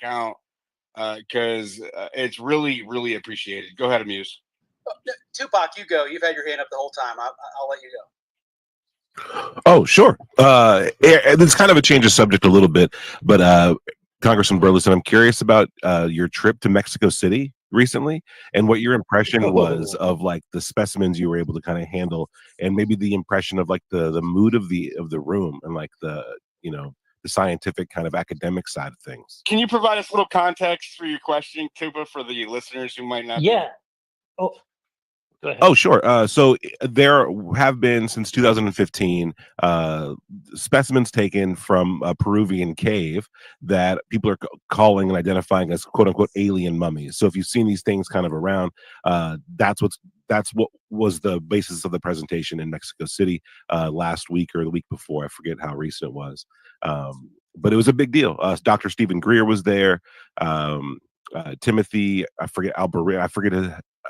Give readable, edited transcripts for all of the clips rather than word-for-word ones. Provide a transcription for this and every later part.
account because it's really, really appreciated. Go ahead, Amuse. Tupac, you go. You've had your hand up the whole time. I'll let you go. Oh, sure. It's kind of a change of subject a little bit, but Congressman Burlison, I'm curious about your trip to Mexico City recently and what your impression was of like the specimens you were able to kind of handle, and maybe the impression of like the mood of the room and like the the scientific kind of academic side of things. Can you provide us a little context for your question, Tupa, for the listeners who might not? Yeah. Oh. Oh, sure. So there have been since 2015 specimens taken from a Peruvian cave that people are calling and identifying as "quote unquote" alien mummies. So if you've seen these things kind of around, that's what was the basis of the presentation in Mexico City last week or the week before. I forget how recent it was, but it was a big deal. Dr. Stephen Greer was there. Timothy, I forget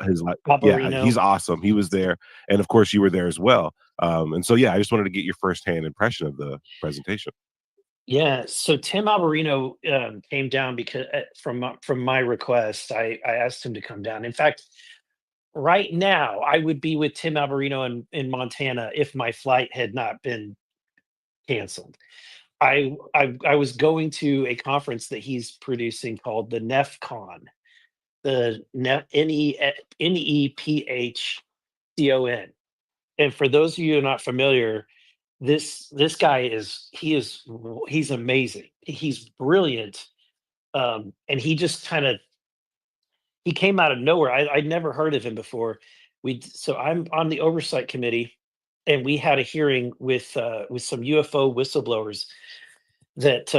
his yeah, he's awesome. He was there, and of course you were there as well. And so yeah, I just wanted to get your firsthand impression of the presentation. Yeah, so Tim Alberino'a came down because from my request, I asked him to come down. In fact, right now I would be with Tim Alberino'a in Montana if my flight had not been canceled. I was going to a conference that he's producing called the NEFCon, the NEPHCON. And for those of you who are not familiar, this guy he's amazing. He's brilliant, and he just he came out of nowhere. I'd never heard of him before. So I'm on the oversight committee, and we had a hearing with some UFO whistleblowers that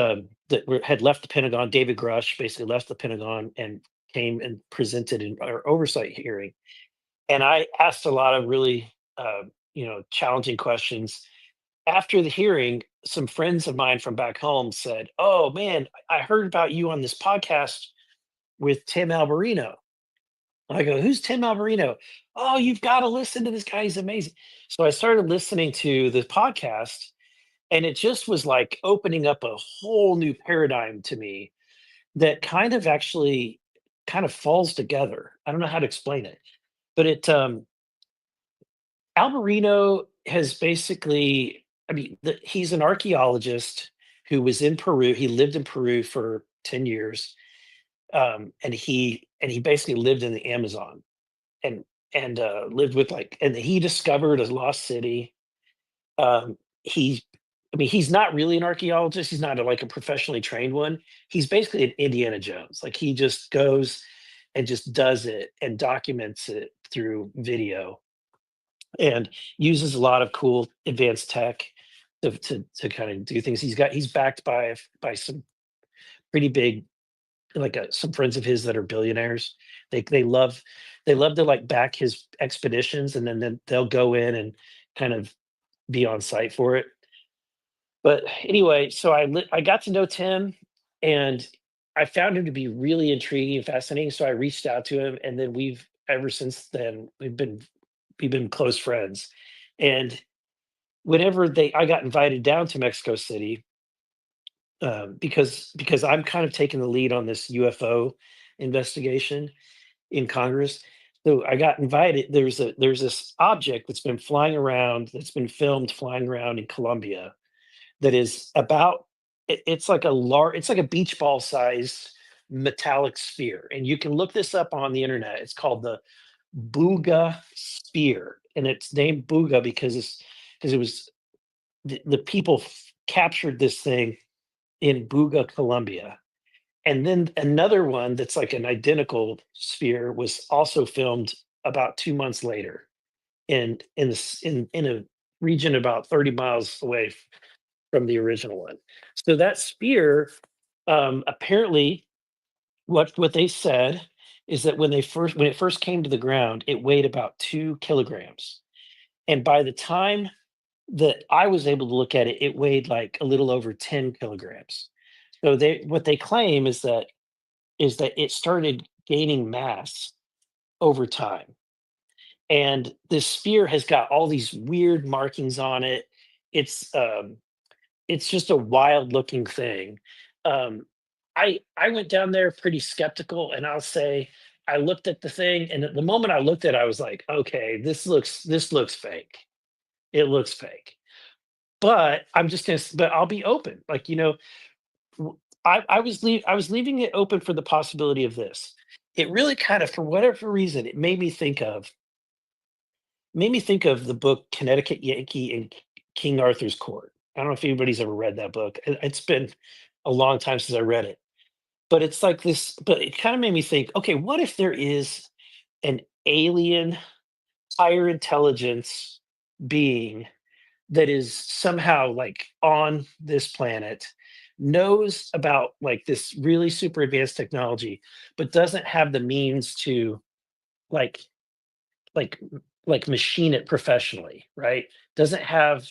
had left the Pentagon. David Grusch basically left the Pentagon and came and presented in our oversight hearing. And I asked a lot of really, challenging questions. After the hearing, some friends of mine from back home said, "Oh man, I heard about you on this podcast with Tim Alberino'a." I go, "Who's Tim Alberino'a?" "Oh, you've got to listen to this guy. He's amazing." So I started listening to the podcast, and it just was like opening up a whole new paradigm to me that kind of falls together. I don't know how to explain it, but Alberino'a has basically, he's an archaeologist who was in Peru. He lived in Peru for 10 years. And he basically lived in the Amazon and lived with and he discovered a lost city. He's not really an archaeologist. He's not a professionally trained one. He's basically an Indiana Jones. Like he just goes and just does it and documents it through video and uses a lot of cool advanced tech to kind of do things. He's backed by some pretty big, some friends of his that are billionaires. They love to back his expeditions, and then they'll go in and kind of be on site for it. But anyway, so I got to know Tim, and I found him to be really intriguing and fascinating. So I reached out to him, and then ever since then we've been close friends. And whenever I got invited down to Mexico City, because I'm kind of taking the lead on this UFO investigation in Congress. So I got invited. There's this object that's been flying around, that's been filmed flying around in Colombia, that is it's like a beach ball size metallic sphere. And you can look this up on the internet. It's called the Buga Sphere. And it's named Buga because it was the people captured this thing in Buga, Colombia. And then another one that's like an identical sphere was also filmed about 2 months later in a region about 30 miles away from the original one. So that sphere, apparently what they said is that when it first came to the ground, it weighed about 2 kilograms. And by the time that I was able to look at it, it weighed like a little over 10 kilograms. So what they claim is that it started gaining mass over time. And this sphere has got all these weird markings on it. It's just a wild looking thing. I went down there pretty skeptical, and I'll say I looked at the thing, and at the moment I looked at it, I was like, okay, this looks fake. It looks fake. But I'm just gonna but I'll be open. Like, I was leaving it open for the possibility of this. It really kind of, for whatever reason, it made me think of the book Connecticut Yankee and King Arthur's Court. I don't know if anybody's ever read that book. It's been a long time since I read it. But it's like this, but it kind of made me think, okay, what if there is an alien higher intelligence being that is somehow like on this planet, knows about like this really super advanced technology, but doesn't have the means to like like machine it professionally, right? Doesn't have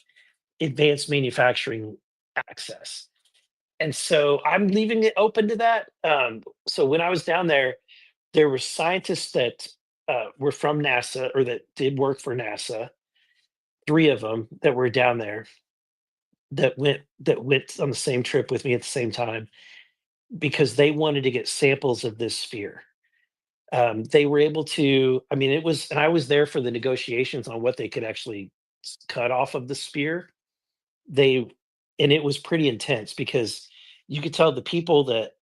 advanced manufacturing access. And so I'm leaving it open to that. So when I was down there were scientists that were from NASA or that did work for NASA, three of them that were down there that went on the same trip with me at the same time because they wanted to get samples of this sphere. They were able to, I mean, it was, and I was there for the negotiations on what they could actually cut off of the sphere. They, and it was pretty intense because you could tell the people that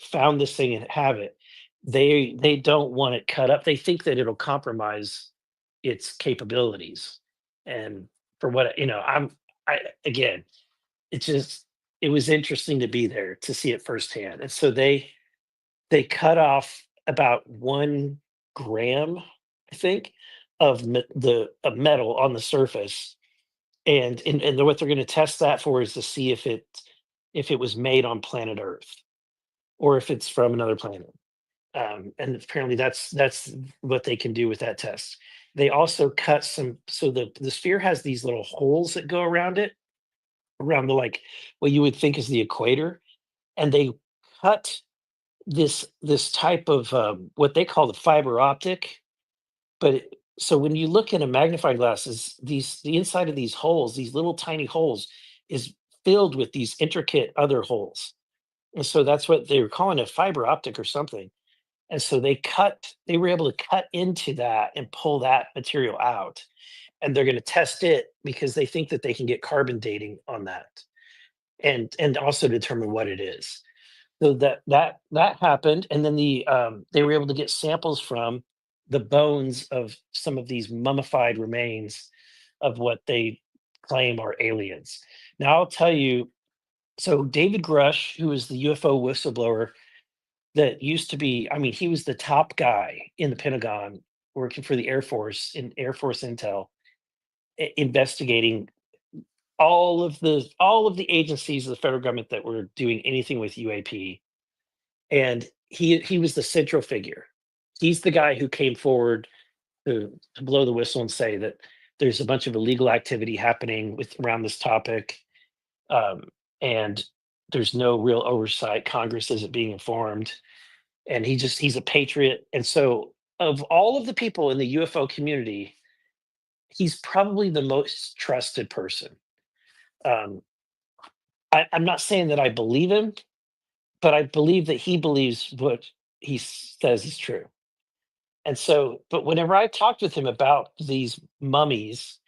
found this thing and have it, they don't want it cut up. They think that it'll compromise its capabilities. And for what, I, again, it just, it was interesting to be there to see it firsthand. And so they cut off about 1 gram, I think, of of metal on the surface, and what they're going to test that for is to see if it was made on planet Earth or if it's from another planet. And apparently that's what they can do with that test. They also cut some, so the sphere has these little holes that go around it, around the like what you would think is the equator, and they cut this type of what they call the fiber optic. But so when you look in a magnifying glass, is the inside of these holes, these little tiny holes, is filled with these intricate other holes, and so that's what they were calling a fiber optic or something. And so they were able to cut into that and pull that material out, and they're going to test it because they think that they can get carbon dating on that, and also determine what it is. So that happened, and then they were able to get samples from the bones of some of these mummified remains of what they claim are aliens. Now I'll tell you, so David Grusch, who is the UFO whistleblower that used to be, I mean, he was the top guy in the Pentagon working for the Air Force in Air Force Intel, investigating all of the agencies of the federal government that were doing anything with UAP, and he was the central figure. He's the guy who came forward to blow the whistle and say that there's a bunch of illegal activity happening with around this topic, um, and there's no real oversight. Congress isn't being informed, and he's a patriot. And so, of all of the people in the UFO community, he's probably the most trusted person. Um, I'm not saying that I believe him, but I believe that he believes what he says is true. And so, but whenever I talked with him about these mummies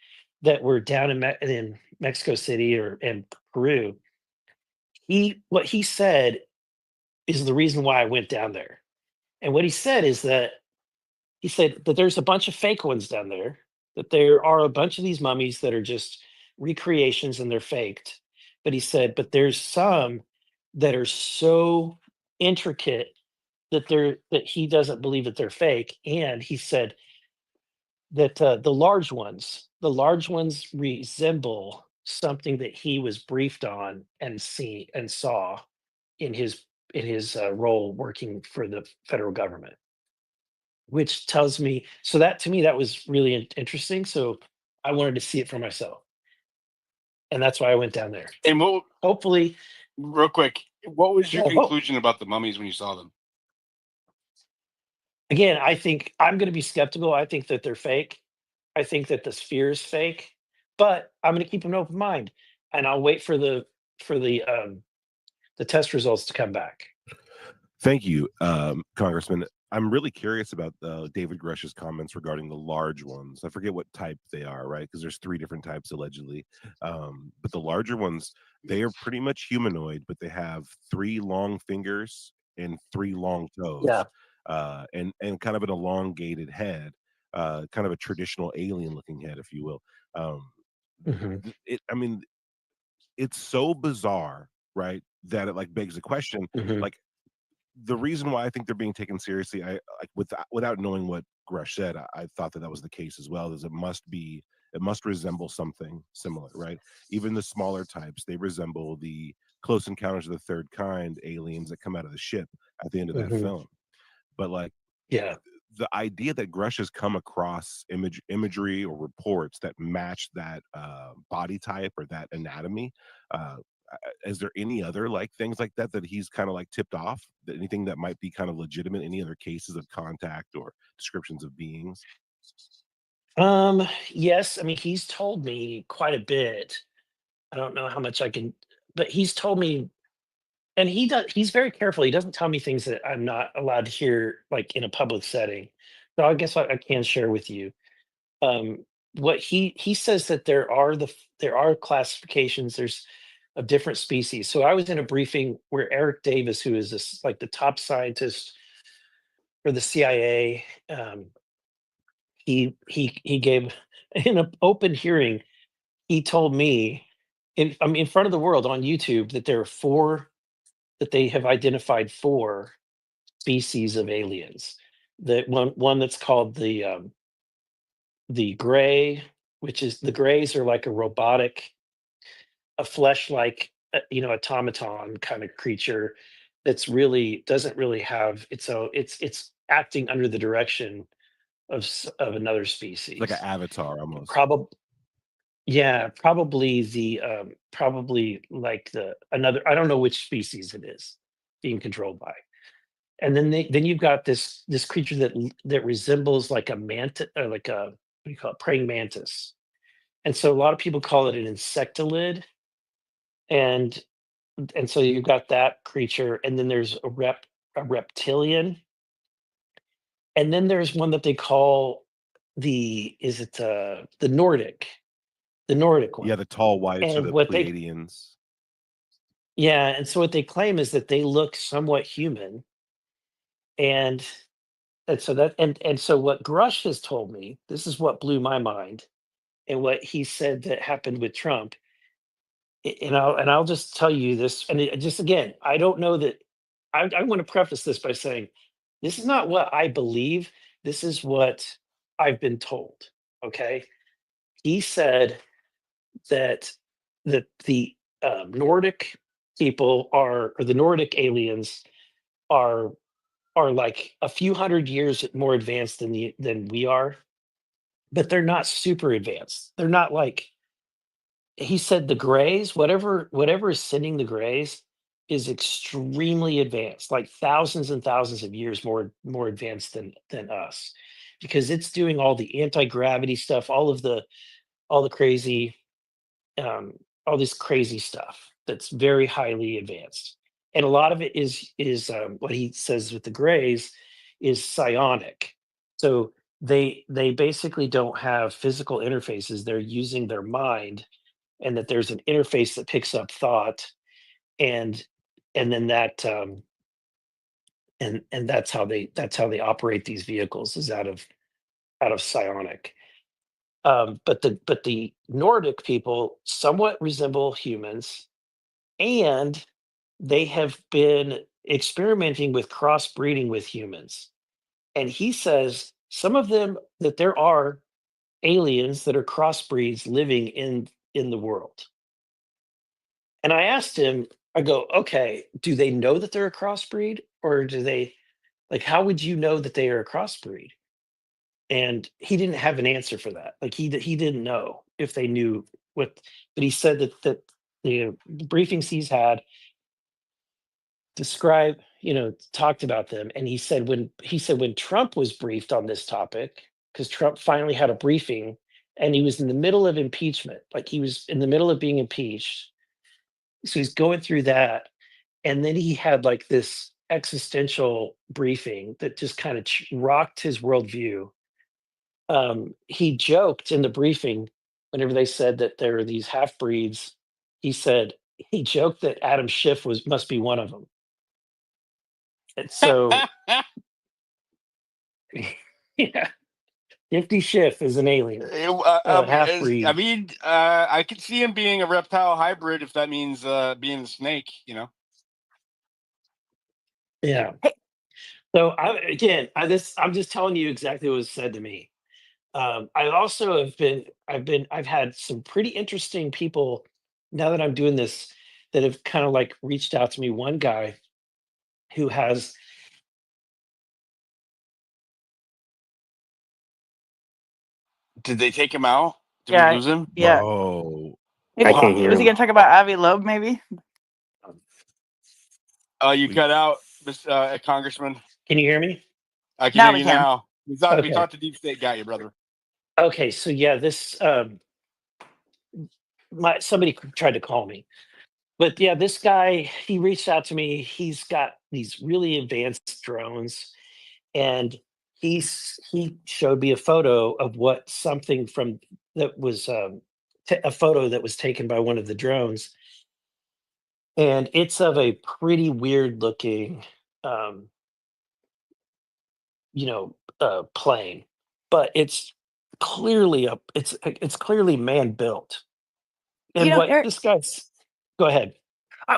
that were down in Mexico City or in Peru, what he said is the reason why I went down there. And what he said is that he said that there's a bunch of fake ones down there, that there are a bunch of these mummies that are just recreations and they're faked. But he said, but there's some that are so intricate that he doesn't believe that they're fake. And he said that the large ones resemble something that he was briefed on and saw in his role working for the federal government, which tells me, so that to me that was really interesting. So I wanted to see it for myself, and that's why I went down there. And what, Hopefully, real quick, what was your Yeah, conclusion about the mummies when you saw them? again, I think I'm going to be skeptical. I think that they're fake. I think that the sphere is fake, but I'm going to keep an open mind, and I'll wait for the the test results to come back. Thank you, Congressman. I'm really curious about David Grusch's comments regarding the large ones. I forget what type they are, right? Because there's 3 different types allegedly. But the larger ones, they are pretty much humanoid, but they have 3 long fingers and 3 long toes, Yeah. and kind of an elongated head, kind of a traditional alien-looking head, if you will. Mhm. I mean, it's so bizarre, right? That it like begs the question, Mhm. like the reason why I think they're being taken seriously, I like without knowing what Grusch said, I thought that was the case as well. Is it must resemble something similar, right? Even the smaller types, they resemble the Close Encounters of the Third Kind aliens that come out of the ship at the end of that Mhm. film. But like Yeah. the idea that Grusch has come across imagery or reports that match that body type or that anatomy, uh, is there any other like things like that that he's kind of like tipped off? Anything that might be kind of legitimate? Any other cases of contact or descriptions of beings? Yes, I mean, he's told me quite a bit. I don't know how much I can, but he's told me, and he's very careful. He doesn't tell me things that I'm not allowed to hear, like in a public setting. So I guess I can share with you. What he says that there are classifications. There's of different species. So I was in a briefing where Eric Davis, who is this like the top scientist for the CIA, he gave in an open hearing. He told me in front of the world on YouTube that there are 4 that they have identified 4 species of aliens. The one that's called the gray, which is the grays are like a robotic, a flesh-like, automaton kind of creature that's really doesn't really have it's acting under the direction of another It's like an species. avatar almost. Probably, yeah, probably like the another. I don't know which species it is being controlled by. And then you've got this creature that resembles like a manta, or like a what do you call it, praying mantis. And so a lot of people call it an insectilid. And so you've got that creature, and then there's a reptilian, and then there's one that they call the Nordic, the Nordic Yeah, one. the tall whites or And the what they Pleiadians. Yeah, and so what they claim is that they look somewhat human, and so what Grush has told me, this is what blew my mind, and what he said that happened with Trump. And I'll just tell you this, and just again, I don't know that. I want to preface this by saying this is not what I believe. This is what I've been told. Okay, he said that the Nordic people or the Nordic aliens are like a few hundred years more advanced than we are, but they're not super advanced. They're not like he said the Greys, whatever is sending the Greys is extremely advanced, like thousands and thousands of years more advanced than us, because it's doing all the anti-gravity stuff, all the crazy um, all this crazy stuff that's very highly advanced. And a lot of it is what he says with the Greys is psionic. So they basically don't have physical interfaces. They're using their mind, and that there's an interface that picks up thought, and then that's how they operate these vehicles, is out of psionic. But the Nordic people somewhat resemble humans, and they have been experimenting with crossbreeding with humans. And he says some of them that there are aliens that are crossbreeds living in the world. And I asked him, I go, okay, do they know that they're a crossbreed, or do they like how would you know that they are a crossbreed? And he didn't have an answer for that. Like he didn't know if they knew what, but he said that the briefings he's had describe, talked about them. And he said when Trump was briefed on this topic, because Trump finally had a briefing, and he was in the middle of impeachment, like he was in the middle of being impeached. So he's going through that, And then he had like this existential briefing that just kind of rocked his worldview. He joked in the briefing whenever they said that there are these half breeds. He joked that Adam Schiff must be one of them. And so, yeah, Nifty Schiff is an alien, half breed. I mean, I could see him being a reptile hybrid if that means being a snake, you know. Yeah. So I'm just telling you exactly what was said to me. I also I've had some pretty interesting people now that I'm doing this that have kind of like reached out to me. One guy who has Did they take him out? Did Yeah, we lose him? yeah. Whoa. Maybe, I can't hear was he him. gonna talk about Avi Loeb? Maybe. You cut out, Congressman. Can you hear me? I can Now hear we you can. now. We thought Okay. the deep state got you, brother. Okay, so yeah, this somebody tried to call me. But yeah, this guy, he reached out to me. He's got these really advanced drones, and he showed me a photo of what something from that was a photo that was taken by one of the drones, and it's of a pretty weird looking, um, plane, but it's clearly man built. And what Eric, this guy's, go ahead.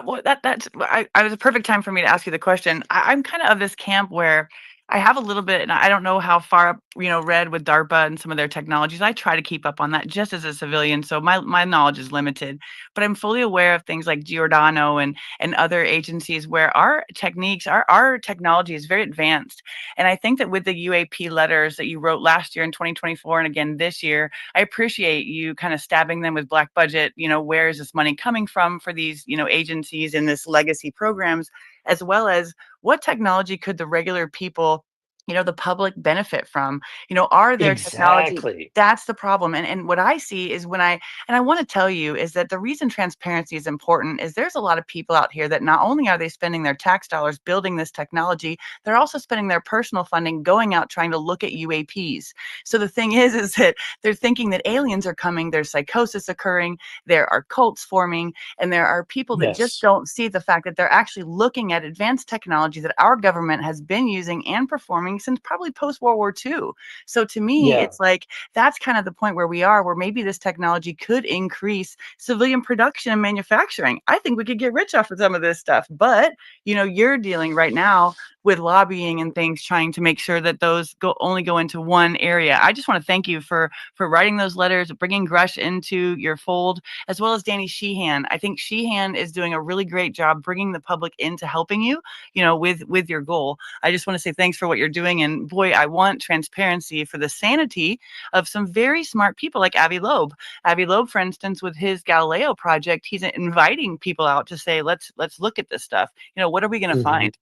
well, I was a perfect time for me to ask you the question. I'm kind of this camp where I have a little bit, and I don't know how far up, read with DARPA and some of their technologies. I try to keep up on that just as a civilian, so my knowledge is limited. But I'm fully aware of things like Giordano and other agencies where our techniques, our technology is very advanced. And I think that with the UAP letters that you wrote last year in 2024 and again this year, I appreciate you kind of stabbing them with black budget. Where is this money coming from for these, agencies and this legacy programs, as well as what technology could the regular people, the public benefit from? Are there technology? Exactly. That's the problem. And what I see is and I want to tell you is that the reason transparency is important is there's a lot of people out here that not only are they spending their tax dollars building this technology, they're also spending their personal funding going out trying to look at UAPs. So the thing is that they're thinking that aliens are coming, there's psychosis occurring, there are cults forming, and there are people that just Yes. don't see the fact that they're actually looking at advanced technology that our government has been using and performing since probably post World War II. So to me, Yeah. it's like that's kind of the point where we are, where maybe this technology could increase civilian production and manufacturing. I think we could get rich off of some of this stuff. But, you're dealing right now with lobbying and things, trying to make sure that those only go into one area. I just want to thank you for writing those letters, bringing Grusch into your fold, as well as Danny Sheehan. I think Sheehan is doing a really great job bringing the public into helping you, with your goal. I just want to say thanks for what you're doing. And boy, I want transparency for the sanity of some very smart people like Avi Loeb. Avi Loeb, for instance, with his Galileo project, he's inviting people out to say, let's look at this stuff. What are we going to Mhm. find?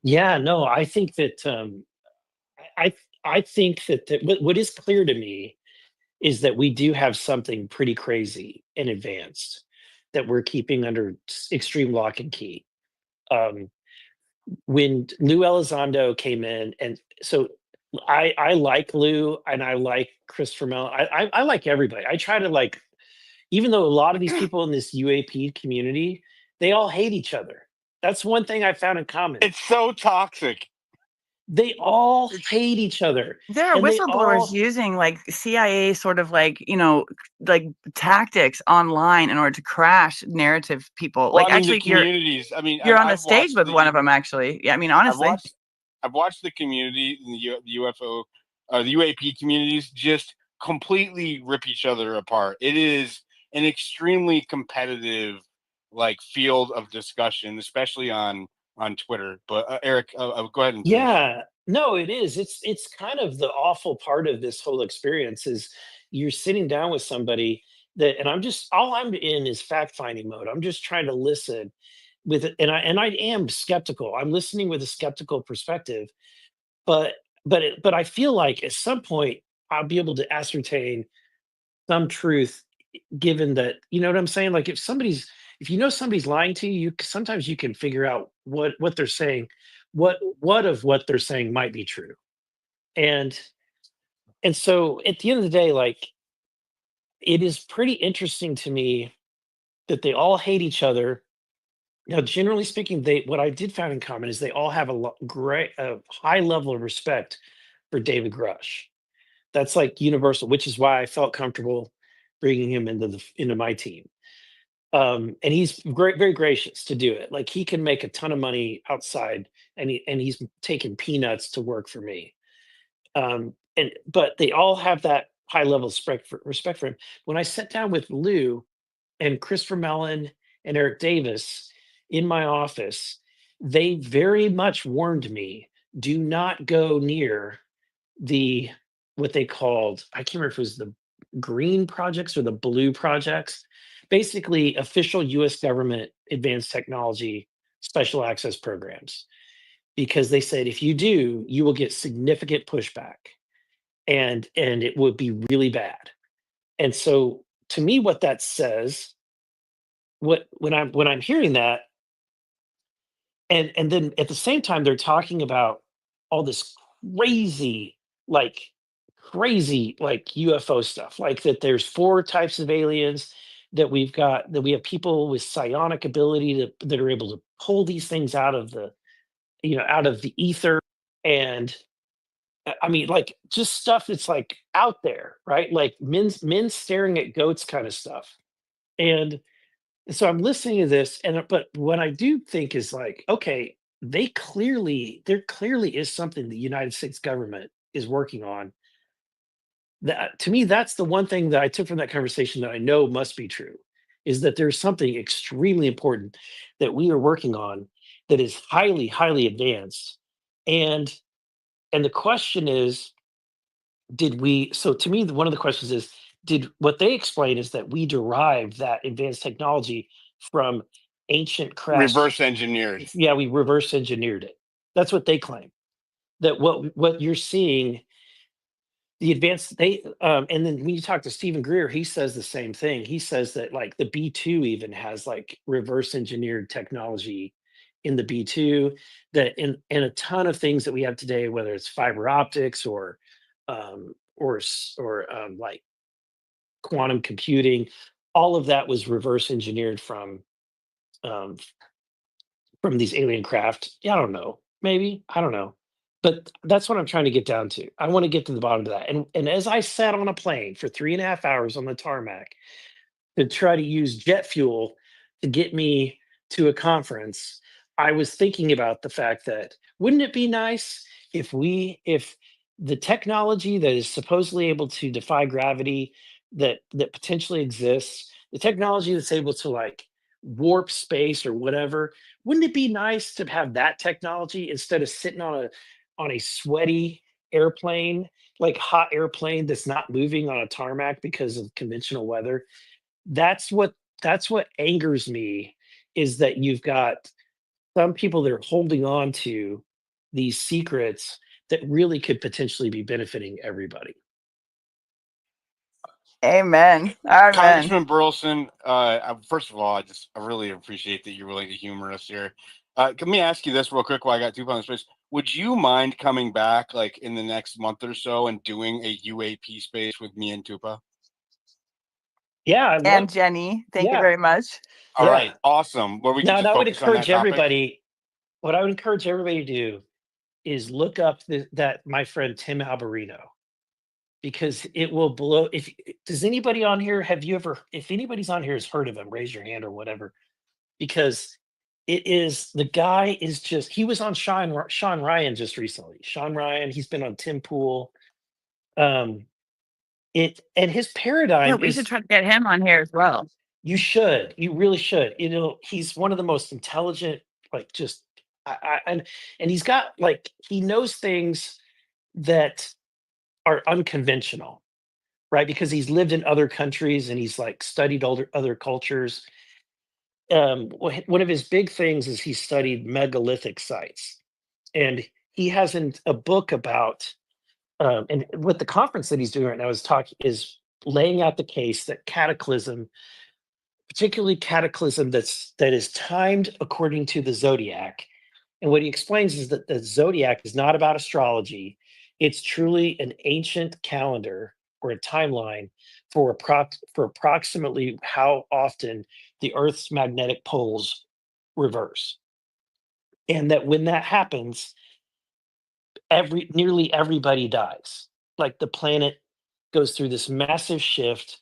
Yeah, no, I think that I think that what is clear to me is that we do have something pretty crazy and advanced that we're keeping under extreme lock and key. When Lou Elizondo came in, and so I like Lou and I like Christopher Mellon. I like everybody. I try to like, even though a lot of these people in this UAP community, they all hate each other. That's one thing I found in common. It's so toxic. They all hate each other. There are And they whistleblowers all- using like CIA sort of like, like tactics online in order to crash narrative people. Well, Like I mean, the actually you're communities. I mean, on the I've stage watched with one of them actually. Yeah, I mean honestly. I've watched the community, the UFO, the UAP communities just completely rip each other apart. It is an extremely competitive, like, field of discussion, especially on Twitter. But Eric, go ahead and finish. Yeah, no, it is. It's kind of the awful part of this whole experience is you're sitting down with somebody that, and all I'm in is fact finding mode. I'm just trying to listen with it, and I am skeptical. I'm listening with a skeptical perspective, but but I feel like at some point I'll be able to ascertain some truth, given that, you know what I'm saying? Like if if you know somebody's lying to you, sometimes you can figure out what they're saying, what of what they're saying might be true. And so at the end of the day, like, it is pretty interesting to me that they all hate each other. Now, generally speaking, what I did find in common is they all have a high level of respect for David Grusch. That's like universal, which is why I felt comfortable bringing him into my team. And he's very gracious to do it. Like, he can make a ton of money outside, and he's taking peanuts to work for me. But they all have that high level of respect for him. When I sat down with Lou and Christopher Mellon and Eric Davis in my office, they very much warned me, do not go near what they called, I can't remember if it was the green projects or the blue projects, basically official US government advanced technology special access programs. Because they said, if you do, you will get significant pushback, and it would be really bad. And so, to me, what that says, when I'm hearing that, and then at the same time they're talking about all this crazy like UFO stuff, like that there's 4 types of aliens, that we have people with psionic ability that are able to pull these things out of the ether. And I mean, like, just stuff that's like out there, right? Like men staring at goats kind of stuff. And so I'm listening to this, but what I do think is like, okay, there clearly is something the United States government is working on. That, to me, that's the one thing that I took from that conversation that I know must be true, is that there's something extremely important that we are working on that is highly, highly advanced. And the question is, so to me, one of the questions is, what they explain is that we derived that advanced technology from ancient crafts. Reverse engineered. Yeah, we reverse engineered it. That's what they claim. That what you're seeing, the advanced, and then when you talk to Stephen Greer, he says the same thing. He says that like the B2 even has like reverse engineered technology in the B2, that in a ton of things that we have today, whether it's fiber optics or like quantum computing, all of that was reverse engineered from these alien craft. Yeah, I don't know. Maybe, I don't know. But that's what I'm trying to get down to. I want to get to the bottom of that. And as I sat on a plane for 3.5 hours on the tarmac to try to use jet fuel to get me to a conference, I was thinking about the fact that, wouldn't it be nice if the technology that is supposedly able to defy gravity, that potentially exists, the technology that's able to like warp space or whatever, wouldn't it be nice to have that technology instead of sitting on a sweaty airplane, like hot airplane that's not moving on a tarmac because of conventional weather? That's what angers me, is that you've got some people that are holding on to these secrets that really could potentially be benefiting everybody. Amen. Amen. Congressman Burlison, first of all, I really appreciate that you're willing to humor us here. Let me ask you this real quick while I got 2 pounds of space. Would you mind coming back like in the next month or so and doing a UAP space with me and Tupa? Yeah, and Jenny, thank you very much. All right, awesome. Where we can Now, just I would focus on that encourage topic. everybody. What I would encourage everybody to do is look up that my friend Tim Alberino'a, because it will blow. Does anybody on here, if anybody's on here has heard of him, raise your hand or whatever, because the guy is just, he was on Sean Ryan just recently. Sean Ryan, he's been on Tim Pool. And his paradigm. Yeah, we should try to get him on here as well. You really should. He's one of the most intelligent, like, just and he's got like, he knows things that are unconventional, right? Because he's lived in other countries and he's like studied other cultures. One of his big things is he studied megalithic sites, and he has a book about and with the conference that he's doing right now is laying out the case that Cataclysm, particularly Cataclysm that is timed according to the zodiac. And what he explains is that the zodiac is not about astrology. It's truly an ancient calendar or a timeline for approximately how often the Earth's magnetic poles reverse. And that when that happens, nearly everybody dies. Like the planet goes through this massive shift,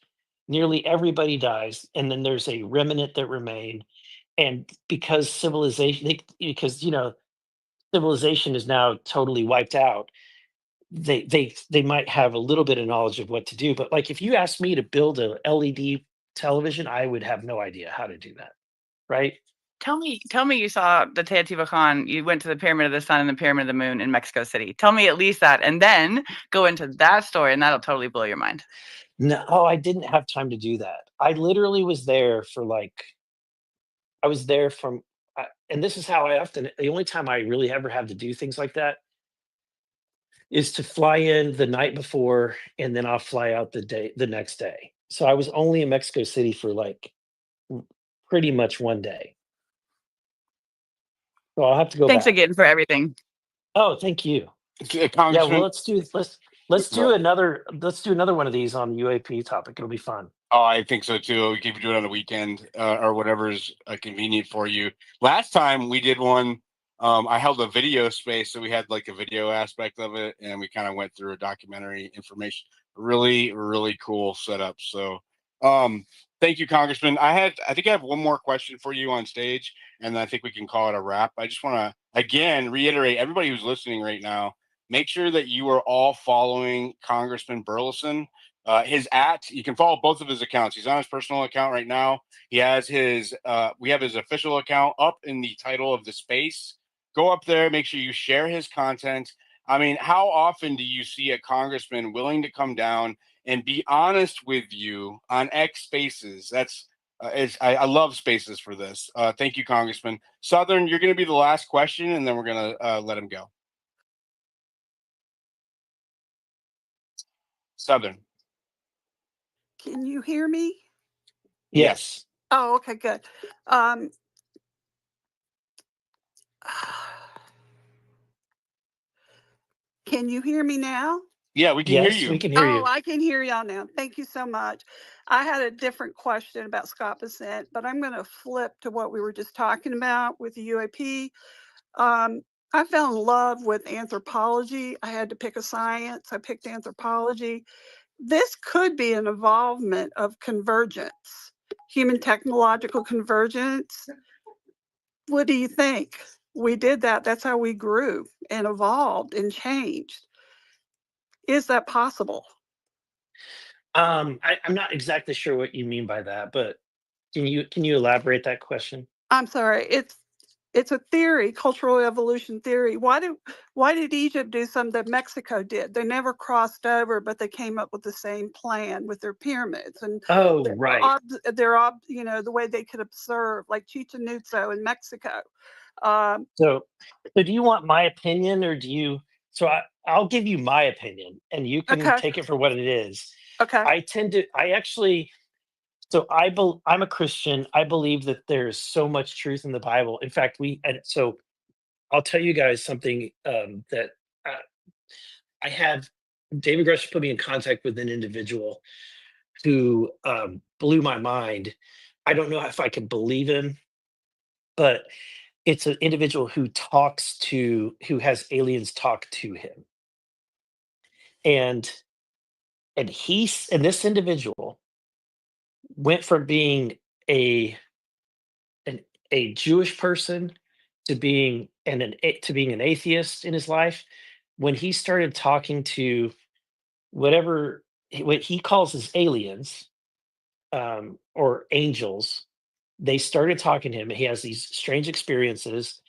nearly everybody dies, and then there's a remnant that remain. And because because civilization is now totally wiped out, they might have a little bit of knowledge of what to do. But like if you asked me to build a LED television, I would have no idea how to do that. Right? Tell me you saw the Teotihuacan, you went to the Pyramid of the Sun and the Pyramid of the Moon in Mexico City. Tell me at least that, and then go into that story, and that'll totally blow your mind. No, I didn't have time to do that. I literally was there for I was there from, and this is how the only time I really ever have to do things like that is to fly in the night before, and then I'll fly out the next day. So I was only in Mexico City for pretty much one day. So I'll have to go Thanks back. again for everything. Oh, thank you. Yeah, well, let's do another one of these on the UAP topic. It'll be fun. Oh, I think so too. We can do it on the weekend or whatever is convenient for you. Last time we did one, I held a video space, so we had like a video aspect of it, and we kind of went through a documentary information. Really, really cool setup. So, thank you, Congressman. I think I have one more question for you on stage, and I think we can call it a wrap. I just want to again reiterate, everybody who's listening right now, make sure that you are all following Congressman Burlison. You can follow both of his accounts. He's on his personal account right now. He has we have his official account up in the title of the space. Go up there, make sure you share his content. I mean, how often do you see a congressman willing to come down and be honest with you on X Spaces? I love Spaces for this. Thank you, Congressman. Southern, you're going to be the last question, and then we're going to let him go. Southern. Can you hear me? Yes. Oh, okay, good. Can you hear me now? Yeah, we can hear Yes, you. we can hear you. Oh, I can hear y'all now. Thank you so much. I had a different question about Scott Bessent, but I'm going to flip to what we were just talking about with the UAP. I fell in love with anthropology. I had to pick a science. I picked anthropology. This could be an involvement of convergence, human technological convergence. What do you think? We did that. That's how we grew and evolved and changed. Is that possible? I'm not exactly sure what you mean by that, but can you elaborate that question? I'm sorry. It's a theory, cultural evolution theory. Why did Egypt do something that Mexico did? They never crossed over, but they came up with the same plan with their pyramids and right. the way they could observe, like Chichen Itza in Mexico. So do you want my opinion, or do you? So I'll give you my opinion, and you can take it for what it is. Okay. I'm a Christian. I believe that there's so much truth in the Bible. In fact, so I'll tell you guys something that I have. David Grusch put me in contact with an individual who blew my mind. I don't know if I can believe him, but it's an individual who has aliens talk to him. And this individual went from being a Jewish person to being an atheist in his life when he started talking to what he calls his aliens, or angels. They started talking to him. He has these strange experiences,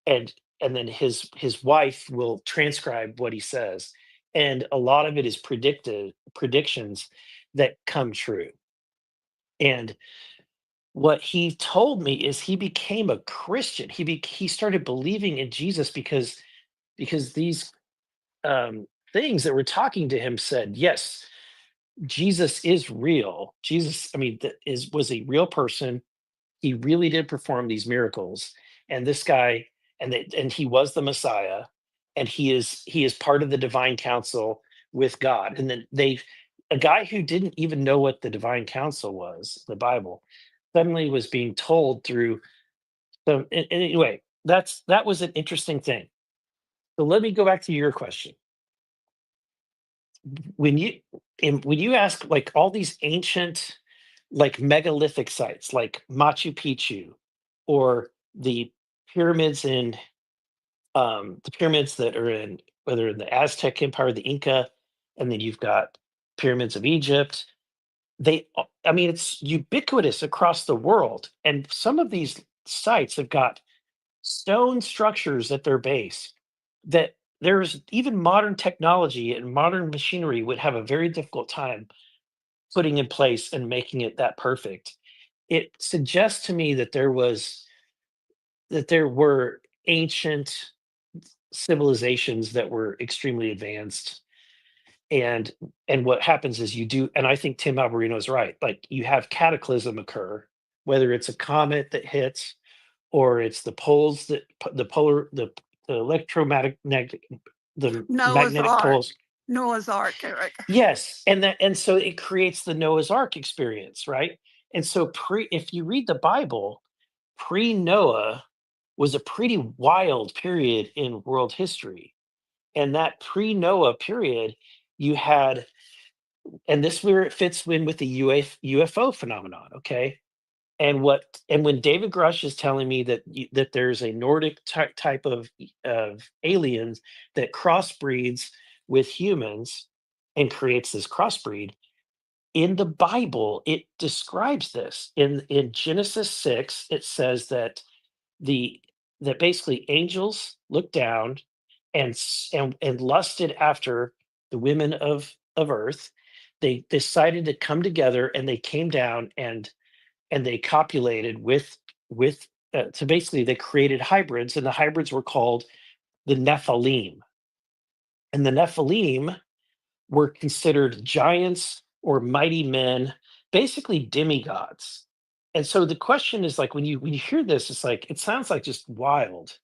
and then his wife will transcribe what he says, and a lot of it is predictions that come true. And what he told me is he became a Christian. He started believing in Jesus because these things that were talking to him said, yes, Jesus is real. Jesus, I mean, was a real person. He really did perform these miracles, and this guy, and he was the Messiah, and he is part of the divine council with God. And then a guy who didn't even know what the divine council was, the Bible, suddenly was being told through. So anyway, that was an interesting thing. So let me go back to your question. When you ask, like, all these ancient, like, megalithic sites like Machu Picchu, or the pyramids the pyramids that are in, whether in the Aztec Empire, the Inca, and then you've got pyramids of Egypt. I mean, it's ubiquitous across the world, and some of these sites have got stone structures at their base that there's even modern technology and modern machinery would have a very difficult time putting in place and making it that perfect. It suggests to me that there were ancient civilizations that were extremely advanced, and what happens is and I think Tim Alberino is right. Like, you have cataclysm occur, whether it's a comet that hits, or it's the poles that the electromagnetic, the Noah's magnetic Ark. poles. Noah's Ark, Eric. Yes, and so it creates the Noah's Ark experience, right? And so if you read the Bible, pre-Noah was a pretty wild period in world history. And that pre-Noah period, you had, and this where it fits in with the UFO phenomenon, okay? And when David Grusch is telling me that there's a Nordic type of aliens that crossbreeds with humans and creates this crossbreed, in the Bible it describes this. In Genesis 6, it says that basically angels looked down and lusted after the women of earth. They decided to come together, and they came down and they copulated with so basically they created hybrids, and the hybrids were called the Nephilim. And the Nephilim were considered giants or mighty men, basically demigods. And so the question is, like, when you hear this, it's like, it sounds like just wild,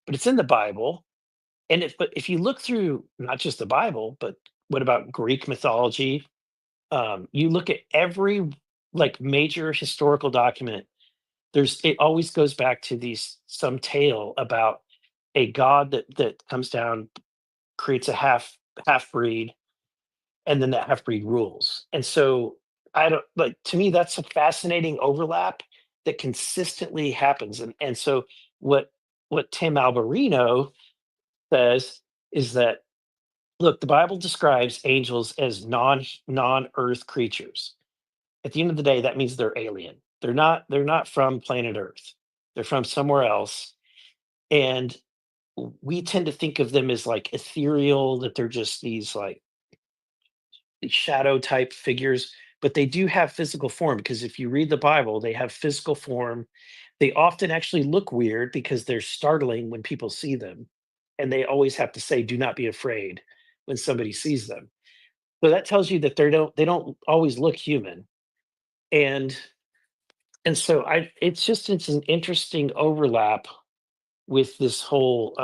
but it's in the Bible. And but if you look through not just the Bible, but what about Greek mythology? You look at every, like, major historical document. It always goes back to some tale about a god that comes down, creates a half breed, and then that half breed rules. And so, I don't like to me that's a fascinating overlap that consistently happens. And so what Tim Alberino says is that, look, the Bible describes angels as non-earth creatures. At the end of the day, that means they're alien. They're not from planet Earth. They're from somewhere else. And we tend to think of them as, like, ethereal, that they're just these, like, shadow type figures, but they do have physical form, because if you read the Bible, they have physical form. They often actually look weird because they're startling when people see them. And they always have to say, "Do not be afraid," when somebody sees them. So that tells you that they don't always look human. And so it's an interesting overlap with this whole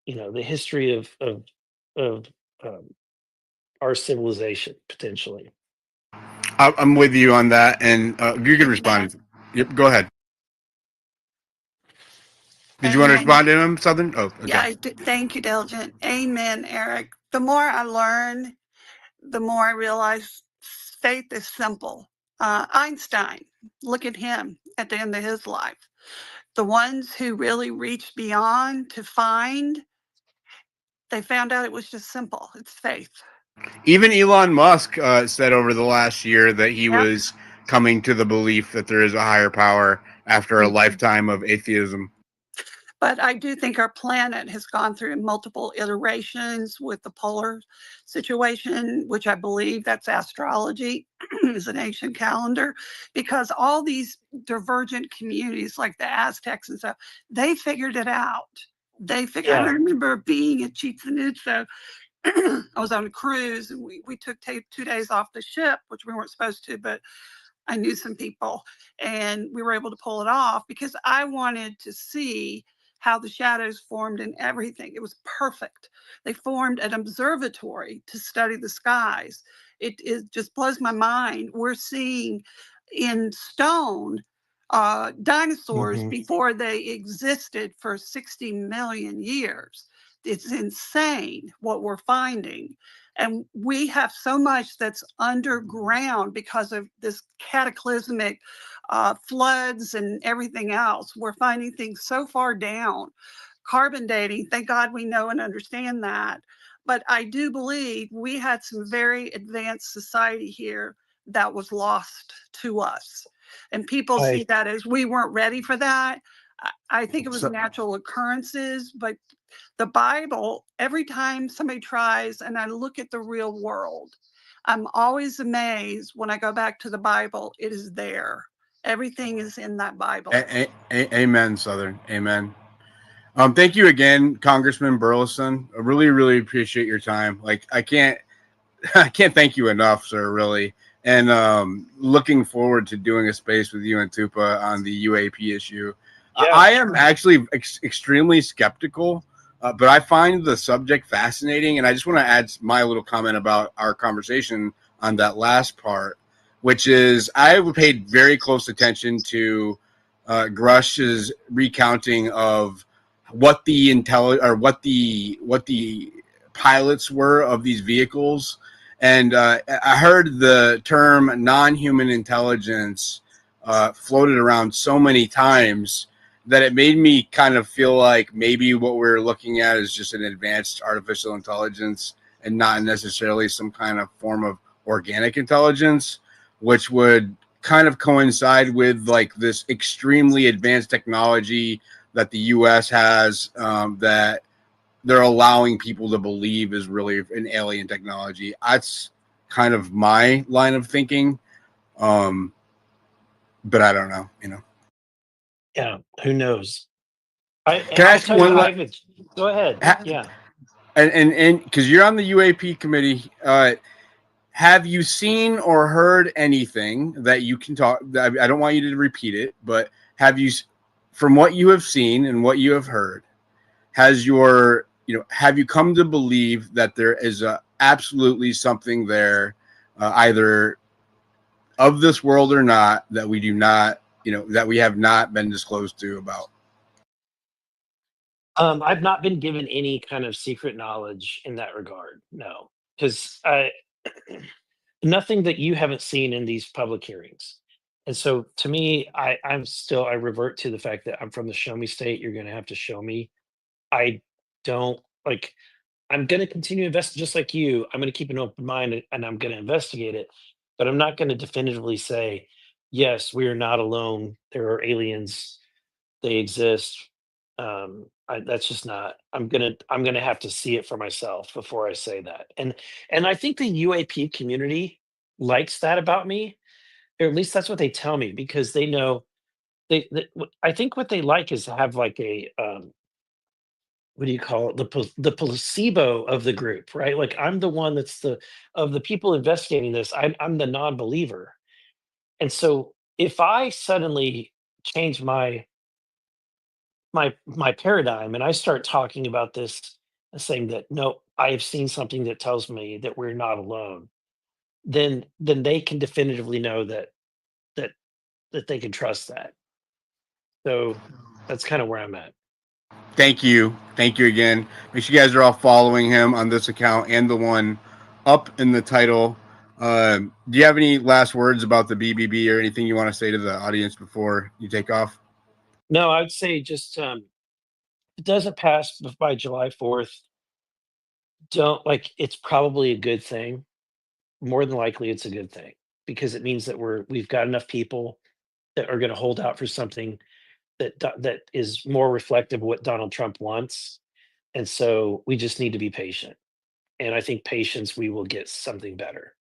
the history of um, our civilization, potentially. I'm with you on that, and you can respond. Yep, go ahead. Did you want to respond to him, Southern? Oh, okay. Yeah, thank you, Diligent. Amen, Eric. The more I learn, the more I realize faith is simple. Einstein, look at him at the end of his life. The ones who really reached beyond to find, they found out it was just simple. It's faith. Even Elon Musk said over the last year that he Yep. was coming to the belief that there is a higher power after a lifetime of atheism. But I do think our planet has gone through multiple iterations with the polar situation, which I believe that's astrology, is an ancient calendar, because all these divergent communities like the Aztecs and stuff, they figured it out. I remember being at Chichen Itza I was on a cruise, and we took 2 days off the ship, which we weren't supposed to, but I knew some people, and we were able to pull it off because I wanted to see how the shadows formed and everything. It was perfect. They formed an observatory to study the skies. It just blows my mind. We're seeing in stone dinosaurs before they existed for 60 million years. It's insane what we're finding. And we have so much that's underground because of this cataclysmic floods and everything else. We're finding things so far down. Carbon dating, thank God we know and understand that. But I do believe we had some very advanced society here that was lost to us. And people see that as we weren't ready for that. I think it was natural occurrences, but the Bible, every time somebody tries, and I look at the real world, I'm always amazed when I go back to the Bible, it is there. Everything is in that Bible. Amen, Southern. Amen. Thank you again, Congressman Burlison. I really, really appreciate your time. Like, I can't thank you enough, sir, really. And looking forward to doing a space with you and Tupa on the UAP issue. Yeah. I am actually extremely skeptical, but I find the subject fascinating. And I just want to add my little comment about our conversation on that last part, which is I paid very close attention to Grusch's recounting of what the what the pilots were of these vehicles. And I heard the term non-human intelligence floated around so many times that it made me kind of feel like maybe what we're looking at is just an advanced artificial intelligence and not necessarily some kind of form of organic intelligence, which would kind of coincide with like this extremely advanced technology that the U.S. has that they're allowing people to believe is really an alien technology. That's kind of my line of thinking. But I don't know, you know. Yeah, who knows? Can I ask one? Go ahead. Yeah. And because you're on the UAP committee, have you seen or heard anything that you can talk? I don't want you to repeat it, but have you, from what you have seen and what you have heard, have you come to believe that there is absolutely something there, either of this world or not, that we do not, that we have not been disclosed to about? I've not been given any kind of secret knowledge in that regard. No, because nothing that you haven't seen in these public hearings. And so to me, I revert to the fact that I'm from the show me state. You're going to have to show me. I don't like, I'm going to continue to invest just like you. I'm going to keep an open mind and I'm going to investigate it, but I'm not going to definitively say, yes, we are not alone. There are aliens. They exist. That's just not. I'm gonna have to see it for myself before I say that. And I think the UAP community likes that about me, or at least that's what they tell me because they know I think what they like is to have like a what do you call it, the placebo of the group, right? Like I'm the one that's of the people investigating this. I'm the non-believer, and so if I suddenly change my paradigm and I start talking about this, saying that no, I have seen something that tells me that we're not alone, then they can definitively know that that they can trust that. So that's kind of where I'm at. Thank you again. Make sure you guys are all following him on this account and the one up in the title. Do you have any last words about the BBB or anything you want to say to the audience before you take off? No, I'd say just if it doesn't pass by July 4th, don't like it's probably a good thing. More than likely it's a good thing because it means that we've got enough people that are going to hold out for something that is more reflective of what Donald Trump wants. And so we just need to be patient. And I think patience, we will get something better.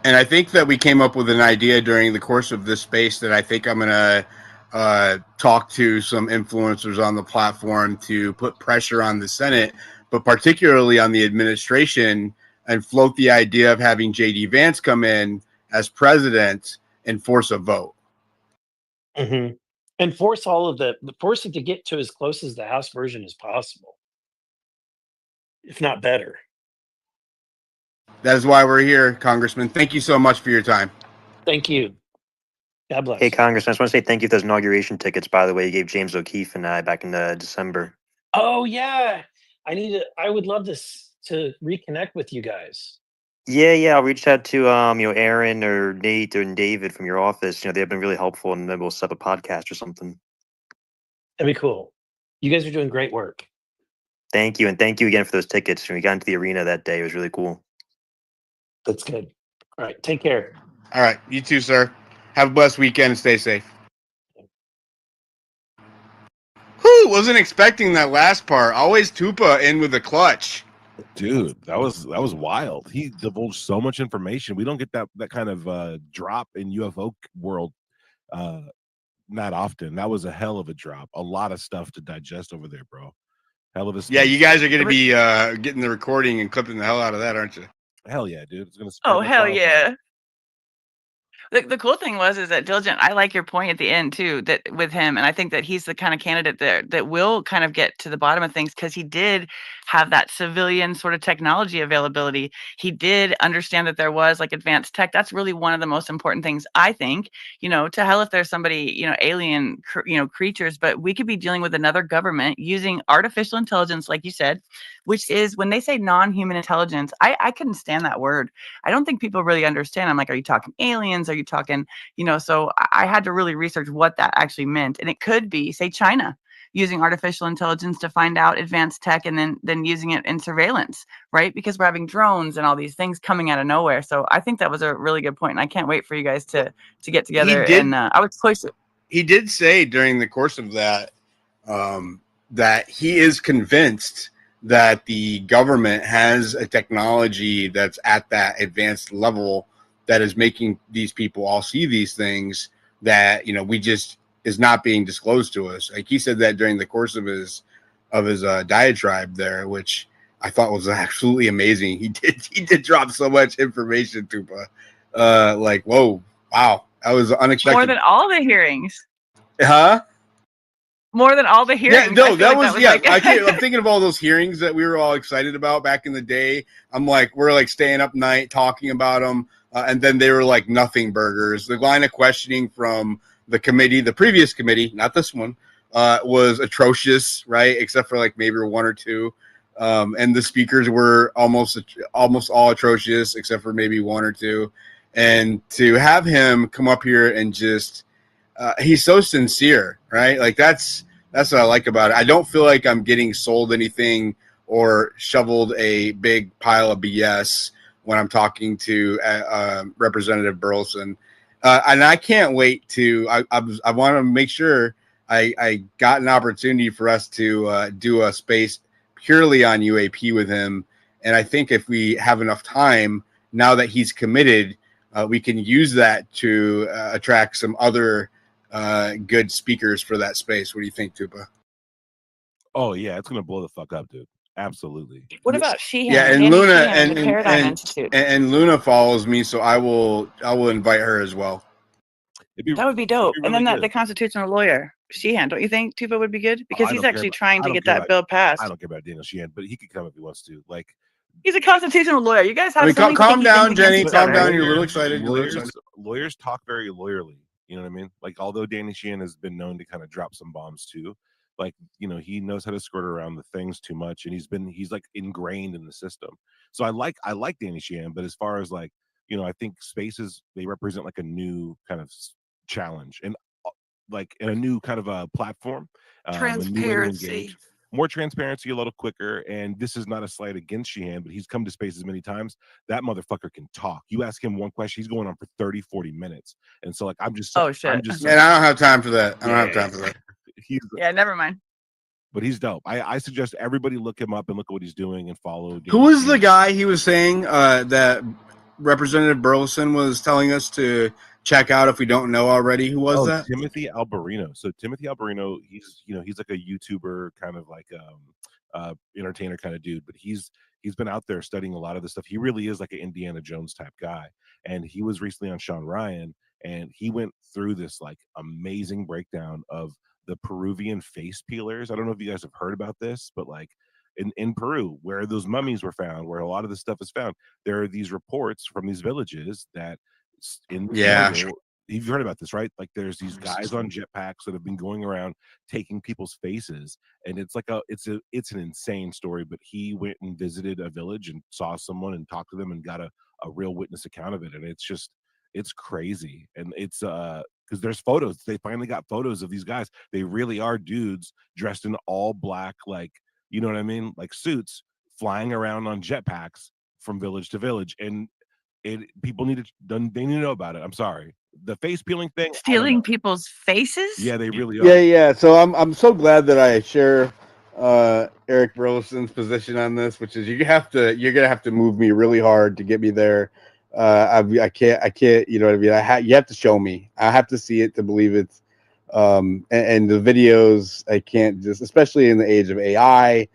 And I think that we came up with an idea during the course of this space that I think I'm going to talk to some influencers on the platform to put pressure on the Senate, but particularly on the administration, and float the idea of having J.D. Vance come in as president and force a vote. Mm-hmm. And force force it to get to as close as the House version as possible, if not better. That is why we're here, Congressman. Thank you so much for your time. Thank you. God bless. Hey, Congressman, I just want to say thank you for those inauguration tickets, by the way, you gave James O'Keefe and I back in December. Oh yeah, I would love to reconnect with you guys. Yeah, I'll reach out to Aaron or Nate or David from your office. They've been really helpful, and maybe we'll set up a podcast or something. That'd be cool. You guys are doing great work. Thank you, and thank you again for those tickets. When we got into the arena that day, it was really cool. That's good. All right, take care. All right, you too, sir. Have a blessed weekend and stay safe. Whew, wasn't expecting that last part. Always Tupa in with a clutch. Dude, that was wild. He divulged so much information. We don't get that kind of drop in UFO world not often. That was a hell of a drop. A lot of stuff to digest over there, bro. Hell of a space. Yeah, you guys are going to be getting the recording and clipping the hell out of that, aren't you? Hell yeah, dude. It's gonna Oh, hell yeah. The cool thing is that Diligent, I like your point at the end too, that with him, and I think that he's the kind of candidate that will kind of get to the bottom of things, because he did have that civilian sort of technology availability. He did understand that there was like advanced tech. That's really one of the most important things, I think. To hell if there's somebody, alien, creatures, but we could be dealing with another government using artificial intelligence, like you said, which is, when they say non-human intelligence, I couldn't stand that word. I don't think people really understand. I'm like, are you talking aliens? Are you talking, so I had to really research what that actually meant. And it could be, say, China using artificial intelligence to find out advanced tech, and then using it in surveillance, right? Because we're having drones and all these things coming out of nowhere. So I think that was a really good point, and I can't wait for you guys to get together. And I would push it. He did say during the course of that that he is convinced that the government has a technology that's at that advanced level that is making these people all see these things that we just is not being disclosed to us. Like, he said that during the course of his diatribe there, which I thought was absolutely amazing. He did drop so much information, Tupa. Like, whoa, wow, that was unexpected. More than all the hearings. Huh? More than all the hearings. Yeah, no, that was like... I'm thinking of all those hearings that we were all excited about back in the day. We're like staying up night talking about them, and then they were like nothing burgers. The line of questioning from the committee, the previous committee, not this one, was atrocious, right? Except for like maybe one or two, and the speakers were almost all atrocious, except for maybe one or two. And to have him come up here and just he's so sincere, right? Like, that's what I like about it. I don't feel like I'm getting sold anything or shoveled a big pile of BS when I'm talking to Representative Burlison. And I can't wait to, I want to make sure I got an opportunity for us to do a space purely on UAP with him. And I think if we have enough time, now that he's committed, we can use that to attract some other good speakers for that space. What do you think, Tupa? Oh yeah, it's gonna blow the fuck up, dude. Absolutely. What about Sheehan? Yeah, and Danny Luna Sheehan, the Paradigm Institute. And Luna follows me, so I will invite her as well. That would be dope. Really, and then good. The constitutional lawyer, Sheehan, don't you think Tupa would be good? Because he's actually trying to get that bill passed. I don't care about Daniel Sheehan, but he could come if he wants to. Like, he's a constitutional lawyer. You guys have calm down, Jenny. Calm down. You're a little excited. Lawyers talk very lawyerly. You know what I mean? Like, although Danny Sheehan has been known to kind of drop some bombs too, like, he knows how to skirt around the things too much, and he's like ingrained in the system. So I like Danny Sheehan, but as far as like, I think spaces, they represent like a new kind of challenge and like in a new kind of a platform, transparency, more transparency, a little quicker. And this is not a slight against Sheehan, but he's come to spaces many times. That motherfucker can talk. You ask him one question, he's going on for 30-40 minutes. And so like, I'm just oh shit, and I don't have time for that. I don't have time for that. Yeah, never mind. But he's dope. I suggest everybody look him up and look at what he's doing and follow. Who was the guy he was saying that Representative Burlison was telling us to check out if we don't know already? Who was that? Timothy Alberino. So Timothy Alberino, he's like a YouTuber, kind of like entertainer kind of dude, but he's been out there studying a lot of this stuff. He really is like an Indiana Jones type guy, and he was recently on Sean Ryan, and he went through this like amazing breakdown of the Peruvian face peelers. I don't know if you guys have heard about this, but like in Peru, where those mummies were found, where a lot of this stuff is found, there are these reports from these villages that in the jungle, you've heard about this, right? Like there's these guys on jetpacks that have been going around taking people's faces, and it's like it's an insane story. But he went and visited a village and saw someone and talked to them and got a real witness account of it, and it's crazy. And it's because there's photos. They finally got photos of these guys. They really are dudes dressed in all black, like, you know what I mean, like suits, flying around on jetpacks from village to village. And people need to know about it. I'm sorry, the face peeling thing, Stealing people's faces. Yeah, they really are. Yeah. So I'm so glad that I share Eric Burlison's position on this, which is you're gonna have to move me really hard to get me there. I can't, you know what I mean? You have to show me. I have to see it to believe it. And the videos, I can't just, especially in the age of AI,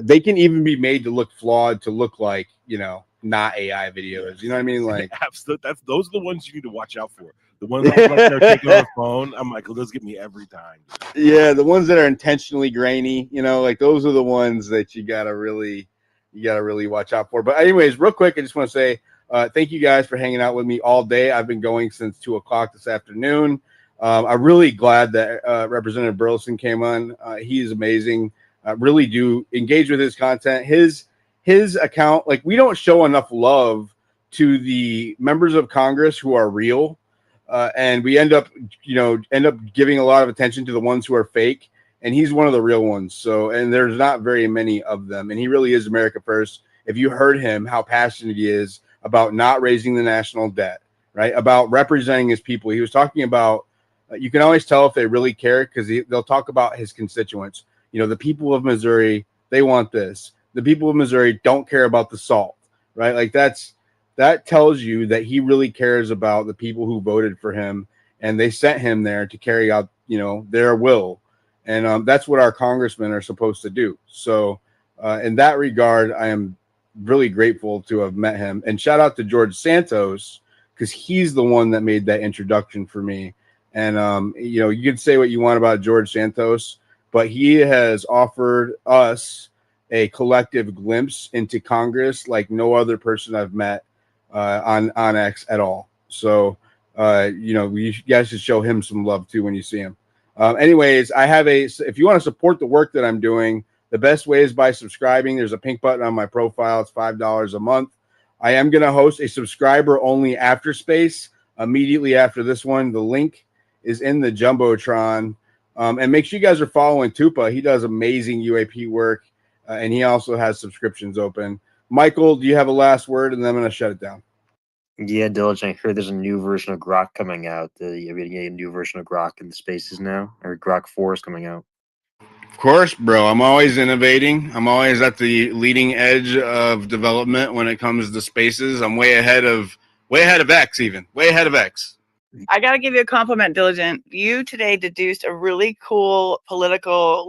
they can even be made to look flawed, to look like, you know, not AI videos. You know what I mean? Like, absolutely. Those are the ones you need to watch out for. The ones that like they're taking on the phone, I'm like, those get me every time. Yeah, the ones that are intentionally grainy, you know, like those are the ones that you gotta really watch out for. But anyways, real quick, I just want to say thank you guys for hanging out with me all day. I've been going since 2:00 this afternoon. I'm really glad that Representative Berlison came on. He is amazing. Really do engage with his content. His account, like, we don't show enough love to the members of Congress who are real, and we end up giving a lot of attention to the ones who are fake. And he's one of the real ones. So, and there's not very many of them. And he really is America first. If you heard him, how passionate he is about not raising the national debt, right? About representing his people. He was talking about, you can always tell if they really care because they'll talk about his constituents. You know, the people of Missouri, they want this. The people of Missouri don't care about the salt, right? Like that tells you that he really cares about the people who voted for him, and they sent him there to carry out, you know, their will. And that's what our congressmen are supposed to do. So in that regard, I am really grateful to have met him. And shout out to George Santos, because he's the one that made that introduction for me. And, you know, you can say what you want about George Santos, but he has offered us a collective glimpse into Congress like no other person I've met on X at all. So, you know, you guys should show him some love too when you see him. Anyways, if you want to support the work that I'm doing, the best way is by subscribing. There's a pink button on my profile. It's $5 a month. I am going to host a subscriber only after space immediately after this one. The link is in the Jumbotron. And make sure you guys are following Tupa. He does amazing UAP work, and he also has subscriptions open. Michael, do you have a last word? And then I'm going to shut it down. Yeah, Diligent. I heard there's a new version of Grok coming out. You're getting a new version of Grok in the spaces now, or Grok 4 is coming out. Of course, bro. I'm always innovating. I'm always at the leading edge of development when it comes to spaces. I'm way ahead of X, even way ahead of X. I got to give you a compliment, Diligent. You today deduced a really cool political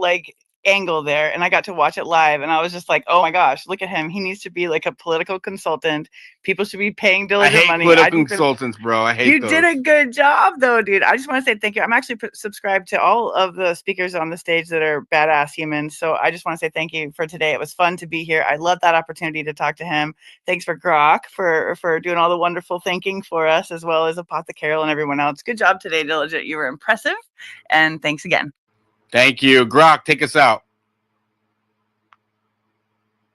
angle there, and I got to watch it live, and I was just like, oh my gosh, look at him. He needs to be like a political consultant. People should be paying Diligent money. Political consultants, bro. I hate you those. Did a good job though, dude. I just want to say thank you. I'm actually subscribed to all of the speakers on the stage that are badass humans, so I just want to say thank you for today. It was fun to be here. I love that opportunity to talk to him. Thanks for Grok for doing all the wonderful thinking for us, as well as Apothecary and everyone else. Good job today, Diligent. You were impressive, and thanks again. Thank you. Grok, take us out.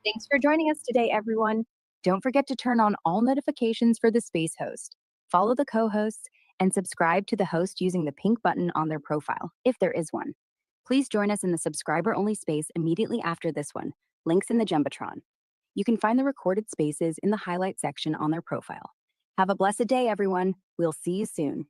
Thanks for joining us today, everyone. Don't forget to turn on all notifications for the space host, follow the co-hosts, and subscribe to the host using the pink button on their profile, if there is one. Please join us in the subscriber-only space immediately after this one. Links in the Jumbotron. You can find the recorded spaces in the highlight section on their profile. Have a blessed day, everyone. We'll see you soon.